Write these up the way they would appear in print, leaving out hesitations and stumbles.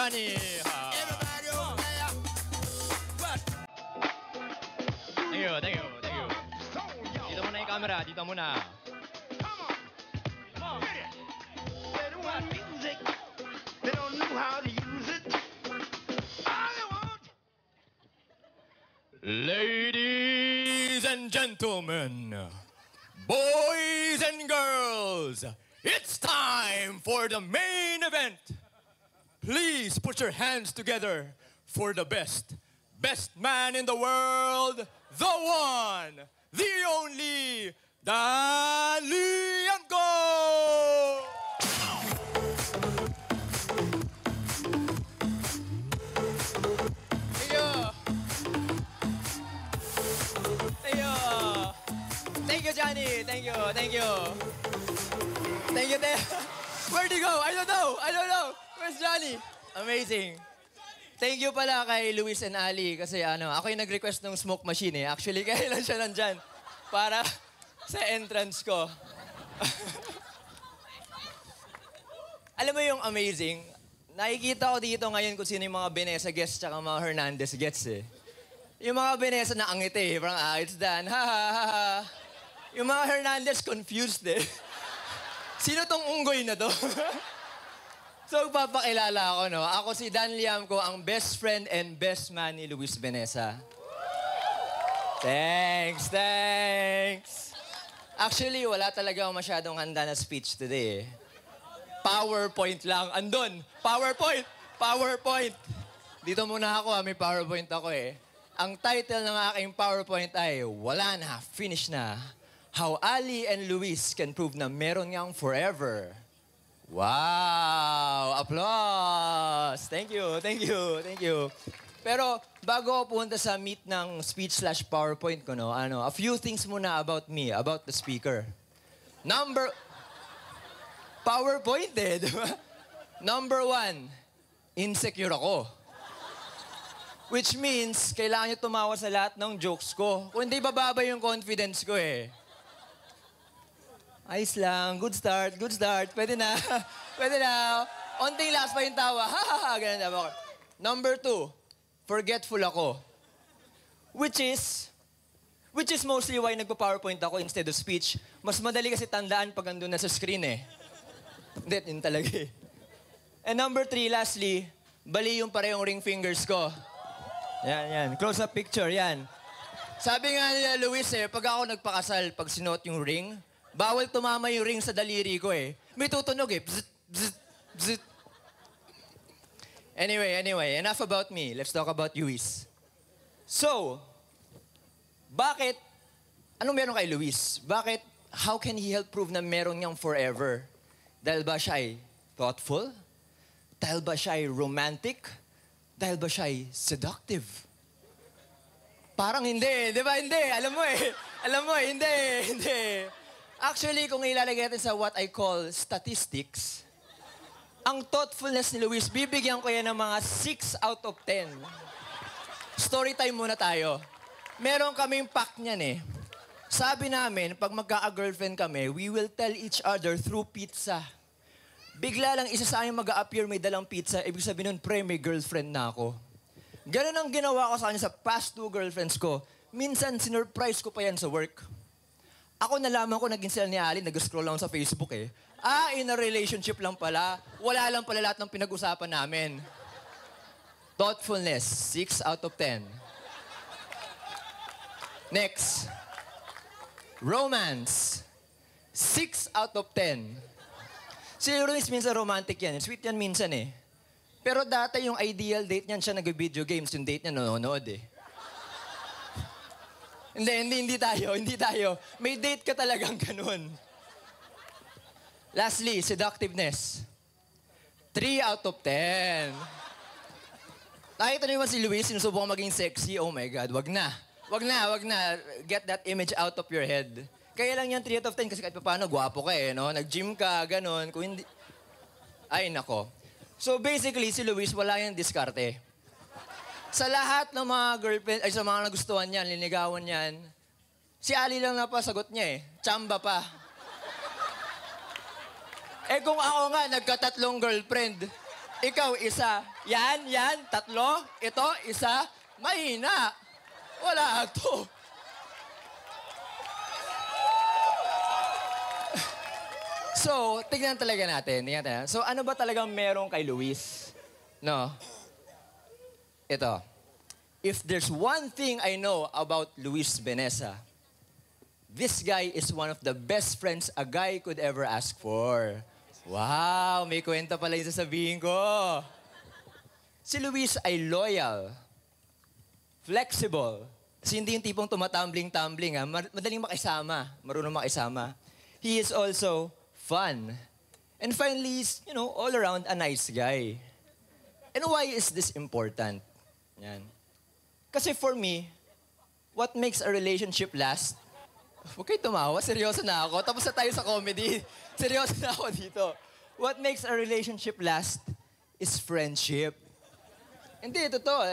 Johnny. Everybody over there. What? Thank you, thank you, thank you. Dito muna yung camera, dito muna. They don't want music. They don't know how to use it. All they want. Ladies and gentlemen, boys and girls, it's time for the main event. Please put your hands together for the best man in the world, the one, the only, Dan Liamco! Thank you. Thank you. Thank you, Johnny. Thank you. Thank you. Thank you. Where'd he go? I don't know. Where's Johnny? Amazing. Thank you pala kay Luis and Ali kasi ako yung nag-request ng smoke machine eh. Actually, kaya lang siya nandyan para sa entrance ko. Alam mo yung amazing? Nakikita ko dito ngayon kung sino yung mga Benessa gets tsaka mga Hernandez gets eh. Yung mga Benessa na angiti eh. Parang, it's done. Ha, ha, ha, ha. Yung mga Hernandez confused eh. Sino tong unggoy na to? So, papakilala ako, no? Ako si Dan Liamco, ang best friend and best man ni Luis Benessa. Thanks. Actually, wala talaga ako masyadong handa na speech today. PowerPoint lang. Andun! PowerPoint! Dito muna ako, may PowerPoint ako eh. Ang title ng aking PowerPoint ay, Wala na, finish na. How Ali and Luis can prove na meron ngang forever. Wow! Applause! Thank you. Pero bago ako pumunta sa meet ng speech/PowerPoint ko, no, a few things muna about me, about the speaker. PowerPoint eh, di ba? Number 1, insecure ako. Which means, kailangan nyo tumawa sa lahat ng jokes ko. Kung hindi, bababa yung confidence ko eh. Ayos lang. Good start. Pwede na. Onting last pa yung tawa. Ganun tawa ko. Number 2, forgetful ako. Which is mostly why nagpa-PowerPoint ako instead of speech. Mas madali kasi tandaan pag andun na sa screen eh. Hindi, yun talaga eh. And number 3, lastly, bali yung parehong ring fingers ko. Yan. Close-up picture, yan. Sabi nga nila Luis eh, pag ako nagpakasal, pag sinuot yung ring, bawal tumama yung ring sa daliri ko eh. May tutunog eh. Bzzt, bzzt, bzzt. Anyway, enough about me. Let's talk about Luis. So, bakit? Anong meron kay Luis? How can he help prove na meron niyang forever? Dahil ba siya ay thoughtful? Dahil ba siya ay romantic? Dahil ba siya ay seductive? Parang hindi. Di ba hindi? Alam mo eh, hindi. Actually, kung ilalagay natin sa what I call statistics, ang thoughtfulness ni Luis, bibigyan ko yan ng mga 6 out of 10. Story time muna tayo. Meron kaming pact niyan eh. Sabi namin, pag magka-girlfriend kami, we will tell each other through pizza. Bigla lang isa sa amin mag-a-appear may dalang pizza, ibig sabihin nun, pre, may girlfriend na ako. Ganun ang ginawa ko sa kanya sa past 2 girlfriends ko. Minsan, sinurprise ko pa yan sa work. Ako nalaman ko, nag-install ni Ali, nag-scroll lang sa Facebook eh. In a relationship lang pala. Wala lang pala lahat ng pinag-usapan namin. Thoughtfulness, 6 out of 10. Next. Romance, 6 out of 10. Si Luis minsan romantic yan. Sweet yan minsan eh. Pero dati yung ideal date niyan, siya nag-video games. Yung date niya nanonood eh. Hindi tayo. May date ka talagang ganun. Lastly, seductiveness. 3 out of 10. Nakita niyo ba si Luis, sinusubukan maging sexy? Oh my God, wag na. Get that image out of your head. Kaya lang yan 3 out of 10 kasi kahit paano, gwapo ka eh, no? Nag-gym ka, ganun. Kung hindi... Ay, nako. So basically, si Luis, wala yung diskarte. Sa lahat ng mga girlfriend, ay sa mga nagustuhan niyan, linigawan niyan, si Ali lang na pa sagot niya eh. Chamba pa. Eh kung ako nga, nagka-3 girlfriend, Ikaw, isa. Yan, tatlo. Ito, isa. Mahina. Wala to. So, tignan talaga natin. So, ano ba talagang meron kay Luis? No? Ito. If there's one thing I know about Luis Benessa, this guy is one of the best friends a guy could ever ask for. Wow, may kwenta pala yung sasabihin ko. Si Luis ay loyal, flexible. Kasi hindi yung tipong tumatumbling-tumbling, ha? Madaling makisama, marunong makisama. He is also fun. And finally, he's, all around a nice guy. And why is this important? Yan. Kasi for me, what makes a relationship last? Huwag kayo tumawa, seryoso na ako. Tapos na tayo sa comedy. Seryoso na ako dito. What makes a relationship last is friendship. Hindi, totoo.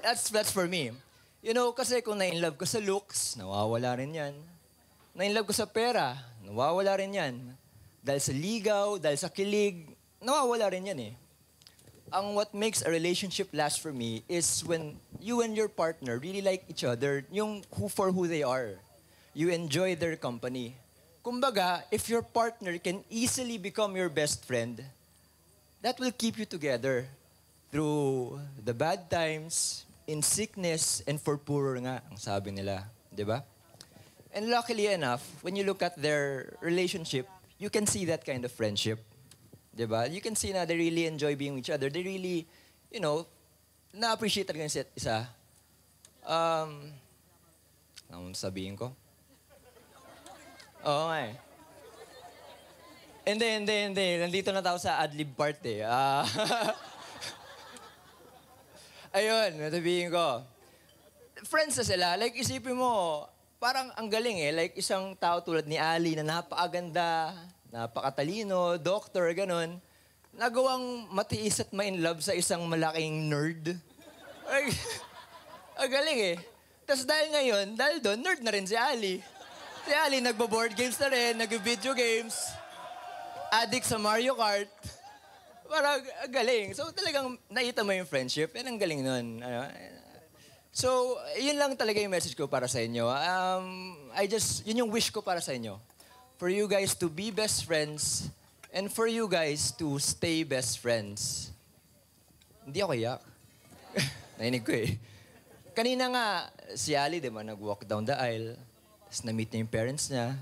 That's for me. Kasi kung na-inlove ka sa looks, nawawala rin yan. Na-inlove ka sa pera, nawawala rin yan. Dahil sa ligaw, dahil sa kilig, nawawala rin yan eh. What makes a relationship last for me is when you and your partner really like each other, yung for who they are. You enjoy their company. Kumbaga, if your partner can easily become your best friend, that will keep you together through the bad times, in sickness, and for poorer nga, ang sabi nila. Di ba? And luckily enough, when you look at their relationship, you can see that kind of friendship. Di ba? You can see na they really enjoy being with each other. They really, na-appreciate talaga yung isa't isa. Ano sabihin ko? Oo nga eh. Hindi. Nandito na tayo sa ad-lib part eh. Ayun, sabihin ko. Friends na sila. Like, isipin mo, parang ang galing eh. Like, isang tao tulad ni Ali na napakaganda, napakatalino, doctor, ganun. Nagawang matiis at ma-in-love sa isang malaking nerd. Ay, ang galing eh. Tapos dahil doon, nerd na rin si Ali. Si Ali, nagbo-board games na rin, nag-video games, addict sa Mario Kart. Parang galing. So talagang nakita mo yung friendship, yan ang galing nun. So, yun lang talaga yung message ko para sa inyo. Yun yung wish ko para sa inyo. For you guys to be best friends and for you guys to stay best friends. Hindi ako iyak. Nainig ko eh. Kanina nga, si Ali, di ba, nag-walk down the aisle. Tapos na-meet niya yung parents niya.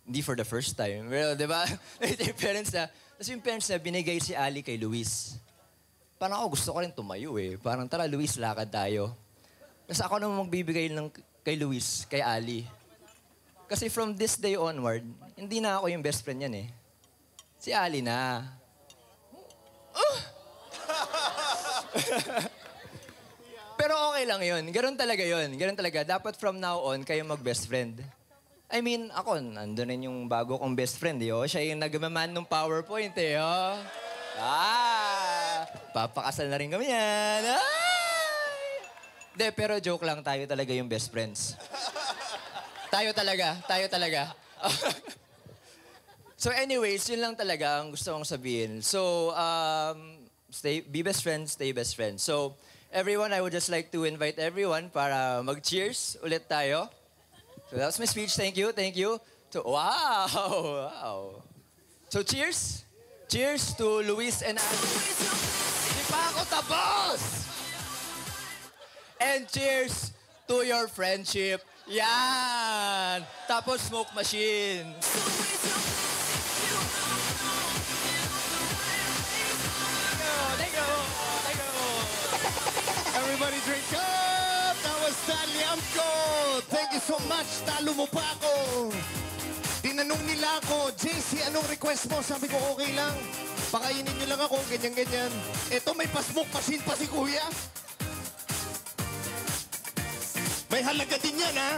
Hindi for the first time. Well, di ba? Na-meet niya yung parents niya. Tapos yung parents niya, binigay si Ali kay Luis. Parang ako, gusto ko rin tumayo eh. Parang, tara Luis, lakad tayo. Tapos ako naman magbibigay kay Luis, kay Ali. Kasi from this day onward, hindi na ako yung best friend yan eh. Si Ali na. Pero okay lang yun. Ganun talaga yun. Ganun talaga. Dapat from now on, kayo mag-best friend. I mean, ako, nandun rin yung bago kong best friend, eh. Oh. Siya yung nagmaman ng PowerPoint, eh. Oh. Papakasal na rin kami yan. Hindi, pero joke lang. Tayo talaga yung best friends. Tayo talaga. So anyways, yun lang talaga ang gusto kong sabihin. So, be best friends, stay best friends. So, everyone, I would just like to invite everyone para mag-cheers ulit tayo. So that was my speech. Thank you. Wow. So cheers. Cheers to Luis and Andy. Hindi pa ako tapos! And cheers to your friendship. Yan! Tapos smoke machine. Thank you. Everybody drink up! That was Stanley Amco! Thank you so much! Talo mo pa ako! Tinanong nila ako, JC, anong request mo? Sabi ko, okay lang. Pakainin nyo lang ako, ganyan-ganyan. Eto, may pa-smoke machine pa si Kuya. May halaga din yan, ha?